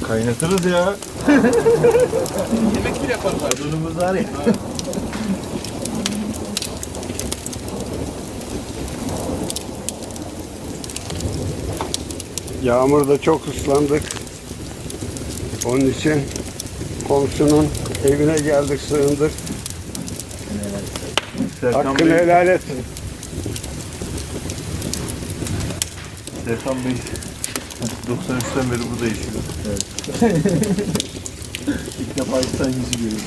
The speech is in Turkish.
Kaynatırız ya. Yemek bile yaparız. Odunumuz var ya. Yağmurda çok ıslandık. Onun için komşunun evine geldik, sığındık. Serkan Hakkını Bey, helal et. Serkan Bey 93'ten beri burada yaşıyor. Evet. İlk defa İstanbul'u görüyorum.